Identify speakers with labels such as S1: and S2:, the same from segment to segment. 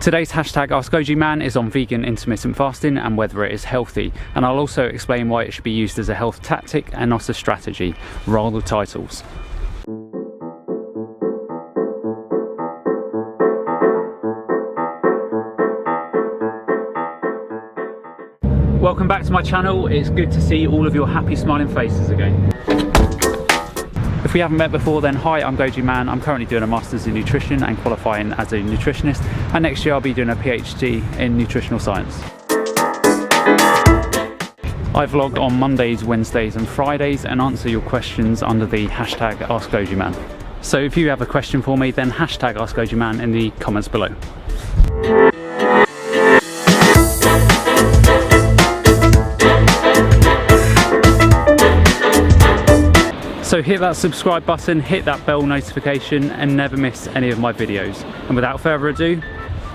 S1: Today's hashtag askgojiman is on vegan intermittent fasting and whether it is healthy, and I'll also explain why it should be used as a health tactic and not a strategy. Roll the titles. Welcome back to my channel. It's good to see all of your happy smiling faces again. If we haven't met before, then hi, I'm GojiMan. I'm currently doing a Masters in Nutrition and qualifying as a nutritionist, and next year I'll be doing a PhD in nutritional science. I vlog on Mondays, Wednesdays and Fridays and answer your questions under the hashtag askgojiman. So if you have a question for me, then hashtag askgojiman in the comments below. So hit that subscribe button, hit that bell notification and never miss any of my videos. And without further ado,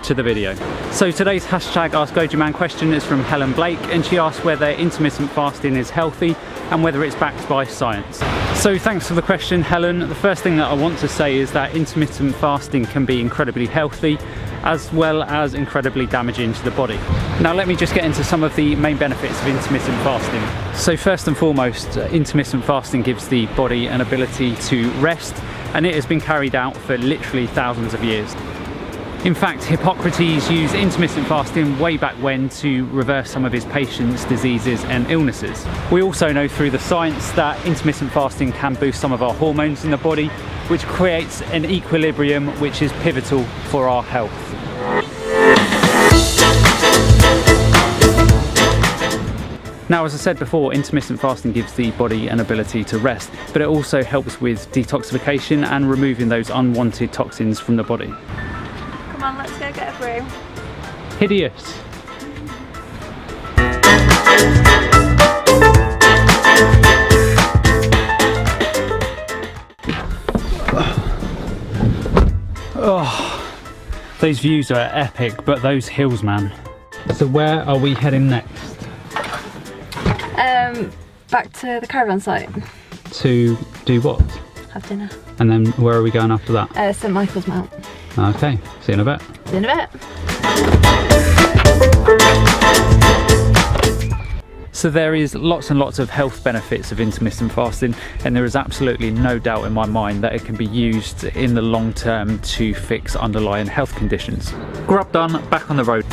S1: to the video. So today's hashtag askgojiman question is from Helen Blake, and she asked whether intermittent fasting is healthy and whether it's backed by science. So thanks for the question, Helen. The first thing that I want to say is that intermittent fasting can be incredibly healthy as well as incredibly damaging to the body. Now let me just get into some of the main benefits of intermittent fasting. So first and foremost, intermittent fasting gives the body an ability to rest, and it has been carried out for literally thousands of years. In fact, Hippocrates used intermittent fasting way back when to reverse some of his patients' diseases and illnesses. We also know through the science that intermittent fasting can boost some of our hormones in the body, which creates an equilibrium which is pivotal for our health. Now, as I said before, intermittent fasting gives the body an ability to rest, but it also helps with detoxification and removing those unwanted toxins from the body.
S2: Come on, let's go get a brew.
S1: Hideous. Oh, those views are epic, but those hills, man. So where are we heading next?
S2: Back to the caravan site.
S1: To do what?
S2: Have dinner.
S1: And then where are we going after that?
S2: St Michael's Mount.
S1: Okay, see you in a bit.
S2: See you in a bit.
S1: So there is lots and lots of health benefits of intermittent fasting, and there is absolutely no doubt in my mind that it can be used in the long term to fix underlying health conditions. Grub done, back on the road.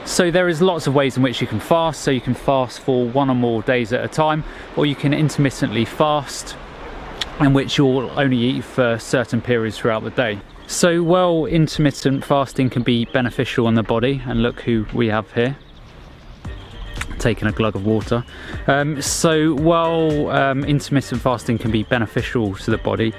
S1: So there is lots of ways in which you can fast. So you can fast for 1 or more days at a time, or you can intermittently fast, in which you'll only eat for certain periods throughout the day. So while intermittent fasting can be beneficial on the body, and look who we have here, taking a glug of water. So while intermittent fasting can be beneficial to the body,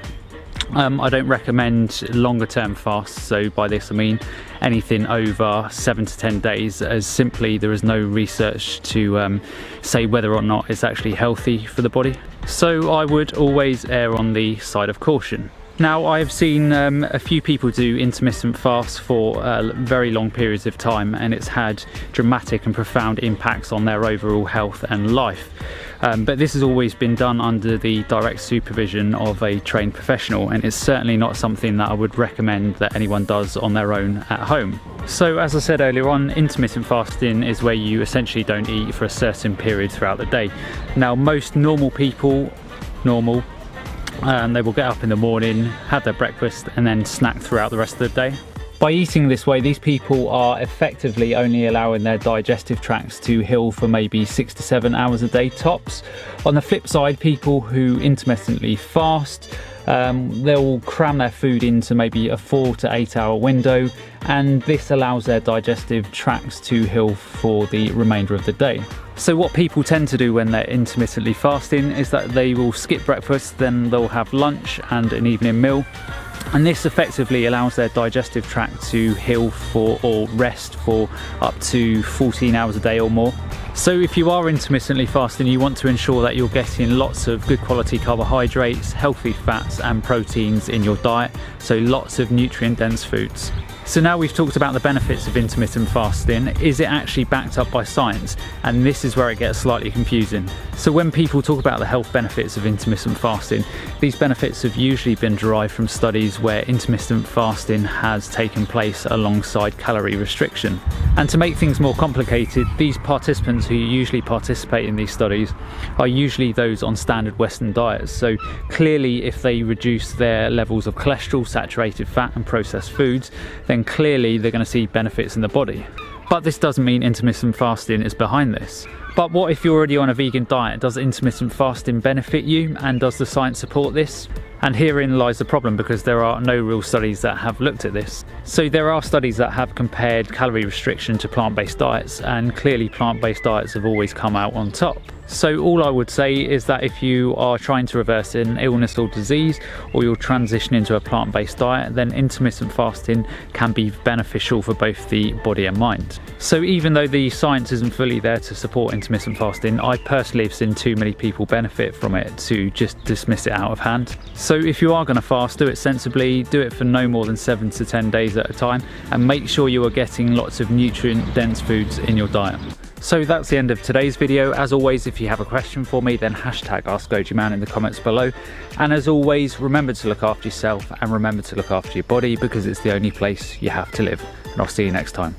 S1: I don't recommend longer term fasts. So by this I mean anything over 7 to 10 days, as simply there is no research to say whether or not it's actually healthy for the body. So I would always err on the side of caution. Now, I've seen a few people do intermittent fasts for very long periods of time, and it's had dramatic and profound impacts on their overall health and life. But this has always been done under the direct supervision of a trained professional, and it's certainly not something that I would recommend that anyone does on their own at home. So as I said earlier on, intermittent fasting is where you essentially don't eat for a certain period throughout the day. Now, most normal people, They will get up in the morning, have their breakfast, and then snack throughout the rest of the day. By eating this way, these people are effectively only allowing their digestive tracts to heal for maybe 6 to 7 hours a day tops. On the flip side, people who intermittently fast, they'll cram their food into maybe a 4 to 8 hour window, and this allows their digestive tracts to heal for the remainder of the day. So what people tend to do when they're intermittently fasting is that they will skip breakfast, then they'll have lunch and an evening meal. And this effectively allows their digestive tract to heal for or rest for up to 14 hours a day or more. So if you are intermittently fasting, you want to ensure that you're getting lots of good quality carbohydrates, healthy fats and proteins in your diet, so lots of nutrient dense foods. So now we've talked about the benefits of intermittent fasting. Is it actually backed up by science? And this is where it gets slightly confusing. So when people talk about the health benefits of intermittent fasting, these benefits have usually been derived from studies where intermittent fasting has taken place alongside calorie restriction. And to make things more complicated, these participants who usually participate in these studies are usually those on standard Western diets. So clearly, if they reduce their levels of cholesterol, saturated fat and processed foods, then clearly they're going to see benefits in the body. But this doesn't mean intermittent fasting is behind this. But what if you're already on a vegan diet? Does intermittent fasting benefit you, and does the science support this? And herein lies the problem, because there are no real studies that have looked at this. So there are studies that have compared calorie restriction to plant-based diets, and clearly plant-based diets have always come out on top. So all I would say is that if you are trying to reverse an illness or disease, or you're transitioning to a plant-based diet, then intermittent fasting can be beneficial for both the body and mind. So even though the science isn't fully there to support intermittent fasting, I personally have seen too many people benefit from it to just dismiss it out of hand. So if you are going to fast, do it sensibly, do it for no more than 7 to 10 days at a time, and make sure you are getting lots of nutrient-dense foods in your diet. So that's the end of today's video. As always, if you have a question for me, then hashtag askgojiman in the comments below. And as always, remember to look after yourself and remember to look after your body, because it's the only place you have to live. And I'll see you next time.